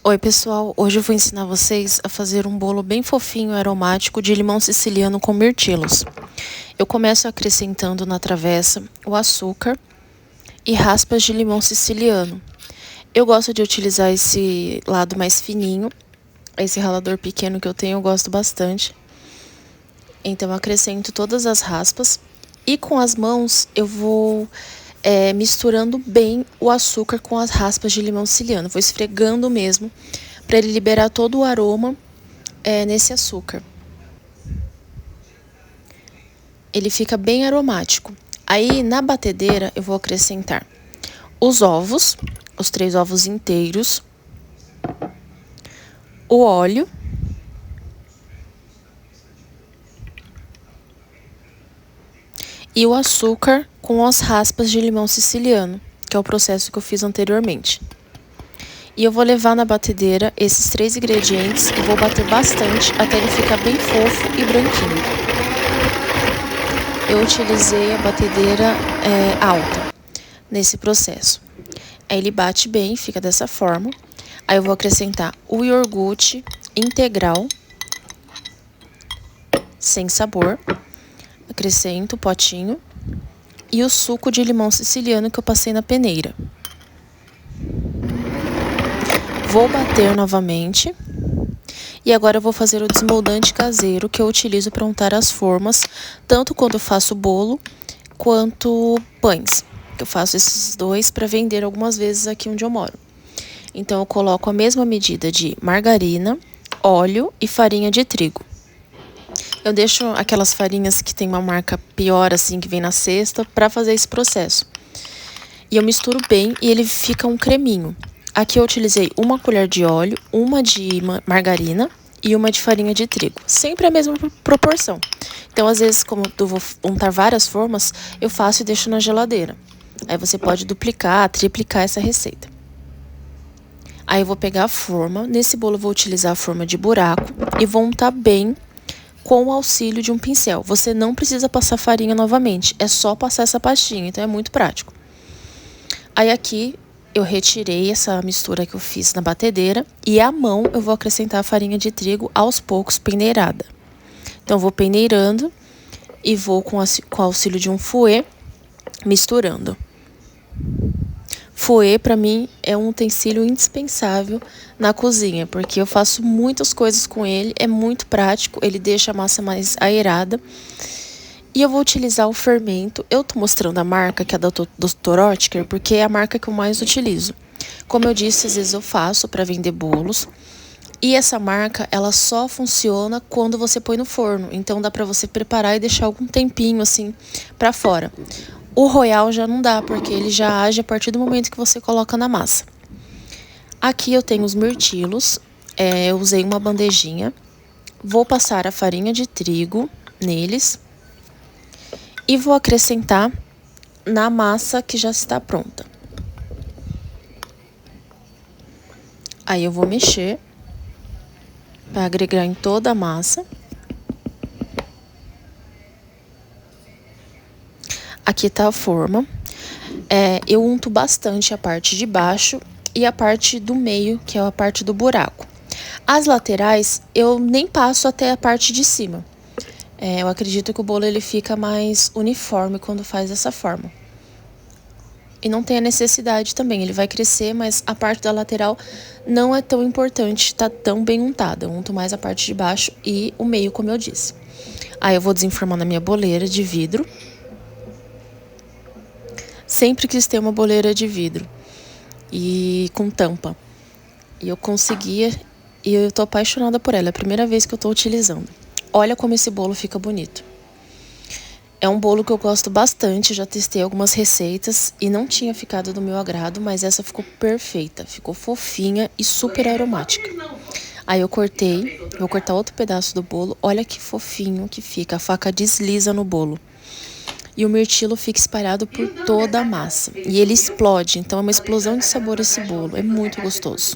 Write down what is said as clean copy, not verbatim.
Oi pessoal, hoje eu vou ensinar vocês a fazer um bolo bem fofinho e aromático de limão siciliano com mirtilos. Eu começo acrescentando na travessa o açúcar e raspas de limão siciliano. Eu gosto de utilizar esse lado mais fininho, esse ralador pequeno que eu tenho eu gosto bastante. Então eu acrescento todas as raspas e com as mãos eu vou misturando bem o açúcar com as raspas de limão siciliano. Vou esfregando mesmo para ele liberar todo o aroma nesse açúcar. Ele fica bem aromático. Aí na batedeira eu vou acrescentar os ovos, os 3 ovos inteiros, o óleo, e o açúcar com as raspas de limão siciliano, que é o processo que eu fiz anteriormente. E eu vou levar na batedeira esses 3 ingredientes e vou bater bastante até ele ficar bem fofo e branquinho. Eu utilizei a batedeira alta nesse processo. Aí ele bate bem, fica dessa forma. Aí eu vou acrescentar o iogurte integral, sem sabor. Acrescento o potinho e o suco de limão siciliano que eu passei na peneira. Vou bater novamente. E agora eu vou fazer o desmoldante caseiro que eu utilizo para untar as formas, tanto quando eu faço bolo quanto pães. Eu faço esses dois para vender algumas vezes aqui onde eu moro. Então eu coloco a mesma medida de margarina, óleo e farinha de trigo. Eu deixo aquelas farinhas que tem uma marca pior, assim, que vem na cesta, para fazer esse processo. E eu misturo bem e ele fica um creminho. Aqui eu utilizei uma colher de óleo, uma de margarina e uma de farinha de trigo. Sempre a mesma proporção. Então, às vezes, como eu vou untar várias formas, eu faço e deixo na geladeira. Aí você pode duplicar, triplicar essa receita. Aí eu vou pegar a forma. Nesse bolo eu vou utilizar a forma de buraco e vou untar bem com o auxílio de um pincel. Você não precisa passar farinha novamente, é só passar essa pastinha, então é muito prático. Aí aqui eu retirei essa mistura que eu fiz na batedeira e à mão eu vou acrescentar a farinha de trigo aos poucos, peneirada. Então eu vou peneirando e vou com o auxílio de um fouet misturando. Fouet para mim é um utensílio indispensável na cozinha, porque eu faço muitas coisas com ele, é muito prático, ele deixa a massa mais aerada. E eu vou utilizar o fermento, eu tô mostrando a marca que é da Dr. Oetker, porque é a marca que eu mais utilizo. Como eu disse, às vezes eu faço para vender bolos. E essa marca, ela só funciona quando você põe no forno, então dá para você preparar e deixar algum tempinho assim para fora. O Royal já não dá, porque ele já age a partir do momento que você coloca na massa. Aqui eu tenho os mirtilos, eu usei uma bandejinha. Vou passar a farinha de trigo neles e vou acrescentar na massa que já está pronta. Aí eu vou mexer para agregar em toda a massa. Aqui tá a forma. Eu unto bastante a parte de baixo e a parte do meio, que é a parte do buraco. As laterais, eu nem passo até a parte de cima. Eu acredito que o bolo ele fica mais uniforme quando faz dessa forma. E não tem a necessidade também, ele vai crescer, mas a parte da lateral não é tão importante, tá tão bem untada. Eu unto mais a parte de baixo e o meio, como eu disse. Aí eu vou desenformando a minha boleira de vidro. Sempre quis ter uma boleira de vidro e com tampa. E eu conseguia e eu tô apaixonada por ela. É a primeira vez que eu tô utilizando. Olha como esse bolo fica bonito. É um bolo que eu gosto bastante, já testei algumas receitas e não tinha ficado do meu agrado, mas essa ficou perfeita. Ficou fofinha e super aromática. Aí eu cortei, vou cortar outro pedaço do bolo. Olha que fofinho que fica, a faca desliza no bolo. E o mirtilo fica espalhado por toda a massa. E ele explode, então é uma explosão de sabor esse bolo. É muito gostoso.